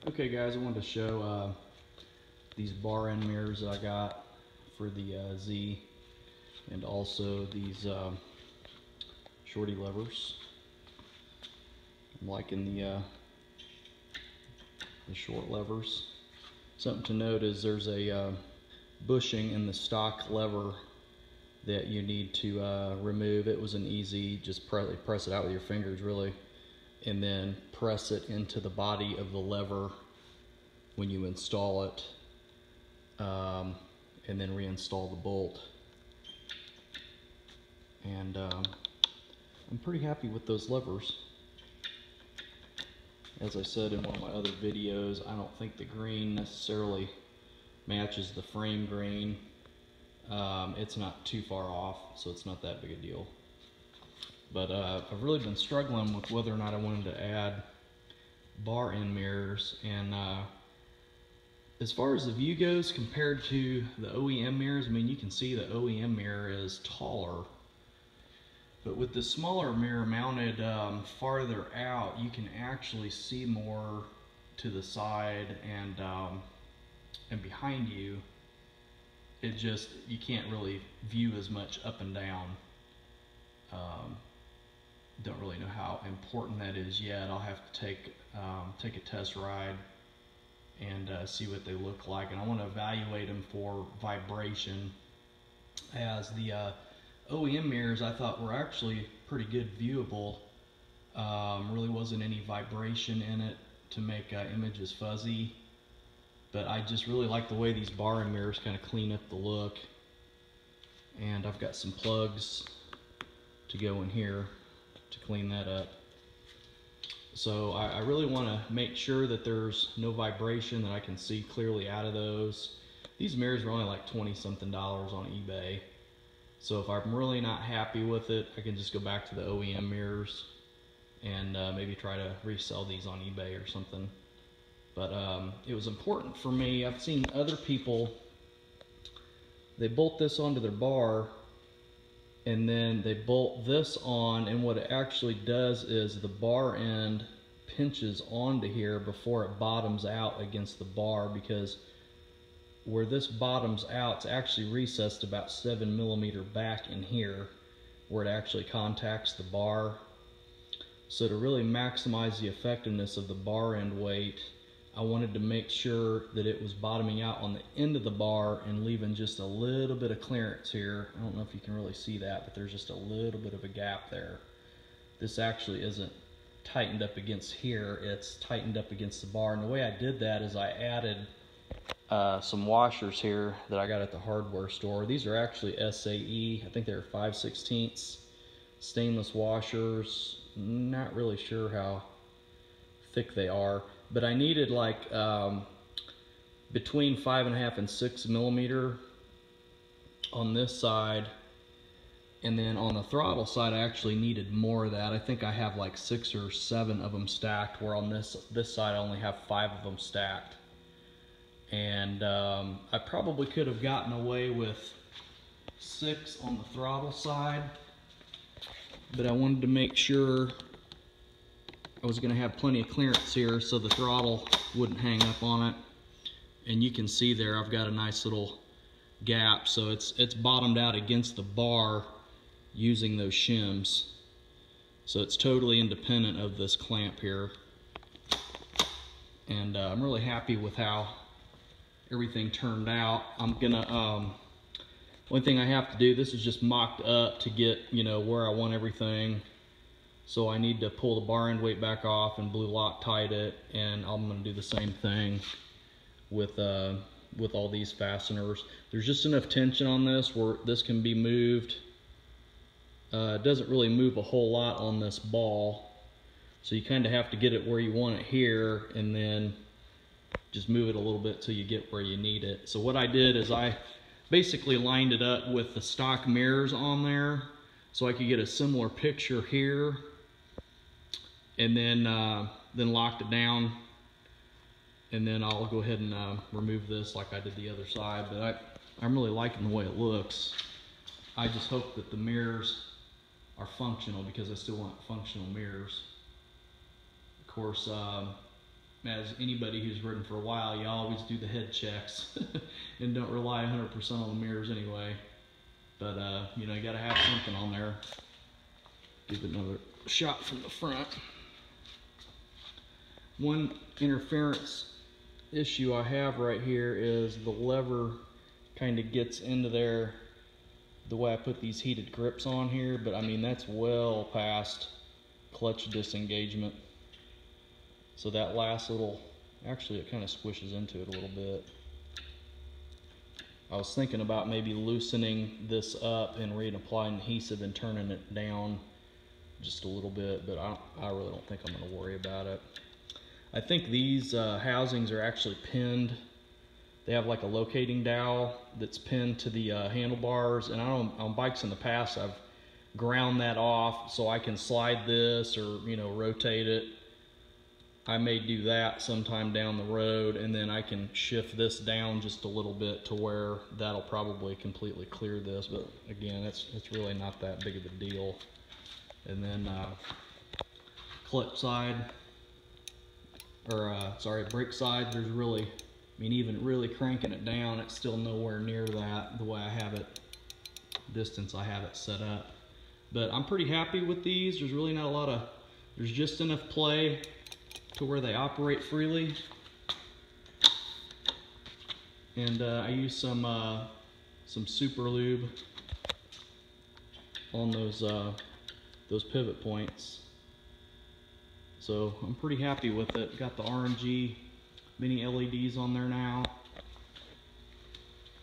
Okay guys, I wanted to show these bar end mirrors that I got for the Z, and also these shorty levers. I'm liking the short levers. Something to note is there's a bushing in the stock lever that you need to remove. It was an easy, just press it out with your fingers really, and then press it into the body of the lever when you install it, and then reinstall the bolt. And I'm pretty happy with those levers. As I said in one of my other videos, I don't think the green necessarily matches the frame green. It's not too far off, so it's not that big a deal. But I've really been struggling with whether or not I wanted to add bar end mirrors, and as far as the view goes compared to the OEM mirrors, I mean, you can see the OEM mirror is taller, but with the smaller mirror mounted farther out, you can actually see more to the side and behind you. It just, you can't really view as much up and down. Don't really know how important that is yet. I'll have to take a test ride and see what they look like, and I want to evaluate them for vibration, as the OEM mirrors I thought were actually pretty good viewable. Really wasn't any vibration in it to make images fuzzy, but I just really like the way these bar end mirrors kind of clean up the look. And I've got some plugs to go in here to clean that up. So I really want to make sure that there's no vibration, that I can see clearly out of those. These mirrors are only like $20-something on eBay. So if I'm really not happy with it, I can just go back to the OEM mirrors and maybe try to resell these on eBay or something. But it was important for me. I've seen other people, they bolt this onto their bar and then they bolt this on, and what it actually does is the bar end pinches onto here before it bottoms out against the bar, because where this bottoms out, it's actually recessed about 7 millimeters back in here where it actually contacts the bar. So to really maximize the effectiveness of the bar end weight, I wanted to make sure that it was bottoming out on the end of the bar and leaving just a little bit of clearance here. I don't know if you can really see that, but there's just a little bit of a gap there. This actually isn't tightened up against here, it's tightened up against the bar. And the way I did that is I added some washers here that I got at the hardware store. These are actually SAE, I think they're 5/16 stainless washers. Not really sure how thick they are, but I needed like between 5.5 and 6 millimeter on this side, and then on the throttle side I actually needed more of that. I think I have like 6 or 7 of them stacked, where on this side I only have 5 of them stacked. And I probably could have gotten away with 6 on the throttle side, but I wanted to make sure I was going to have plenty of clearance here so the throttle wouldn't hang up on it. And you can see there I've got a nice little gap, so it's bottomed out against the bar using those shims. So it's totally independent of this clamp here. And I'm really happy with how everything turned out. I'm gonna, one thing I have to do, this is just mocked up to get, you know, where I want everything. So I need to pull the bar end weight back off and blue Loctite it, and I'm gonna do the same thing with all these fasteners. There's just enough tension on this where this can be moved. It doesn't really move a whole lot on this ball, so you kind of have to get it where you want it here, and then just move it a little bit till you get where you need it. So what I did is I basically lined it up with the stock mirrors on there so I could get a similar picture here, and then locked it down. And then I'll go ahead and remove this like I did the other side. But I'm really liking the way it looks. I just hope that the mirrors are functional, because I still want functional mirrors. Of course, as anybody who's ridden for a while, you always do the head checks and don't rely 100% on the mirrors anyway. But you know, you gotta have something on there. Give it another shot from the front. One interference issue I have right here is the lever kind of gets into there the way I put these heated grips on here, but I mean, that's well past clutch disengagement. So that last little, actually it kind of squishes into it a little bit. I was thinking about maybe loosening this up and reapplying adhesive and turning it down just a little bit, but I really don't think I'm going to worry about it. I think these housings are actually pinned. They have like a locating dowel that's pinned to the handlebars, and on bikes in the past I've ground that off so I can slide this or, you know, rotate it. I may do that sometime down the road, and then I can shift this down just a little bit to where that'll probably completely clear this, but again, it's really not that big of a deal. And then clutch side, or sorry, brake side, there's really, I mean, even really cranking it down, it's still nowhere near that, the way I have it, distance I have it set up. But I'm pretty happy with these. There's really not a lot of, there's just enough play to where they operate freely. And I use some super lube on those pivot points. So I'm pretty happy with it. Got the RNG mini LEDs on there now.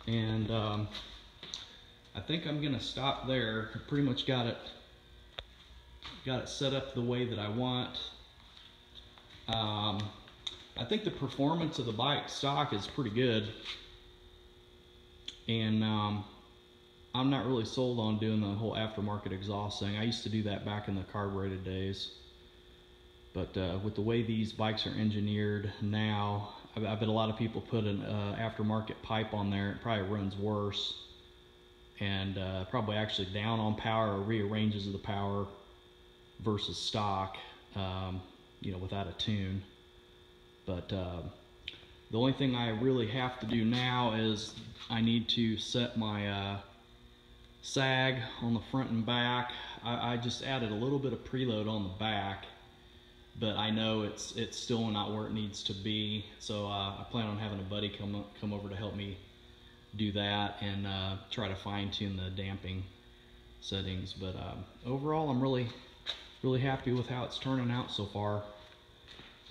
And I think I'm gonna stop there. I pretty much got it set up the way that I want. I think the performance of the bike stock is pretty good, and I'm not really sold on doing the whole aftermarket exhaust thing. I used to do that back in the carbureted days, but with the way these bikes are engineered now, I bet a lot of people put an aftermarket pipe on there. It probably runs worse, and probably actually down on power or rearranges the power versus stock, you know, without a tune. But the only thing I really have to do now is I need to set my sag on the front and back. I just added a little bit of preload on the back, but I know it's still not where it needs to be. So I plan on having a buddy come over to help me do that and try to fine tune the damping settings. But overall, I'm really happy with how it's turning out so far,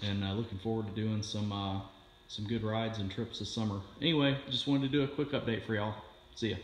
and looking forward to doing some good rides and trips this summer. Anyway, just wanted to do a quick update for y'all. See ya.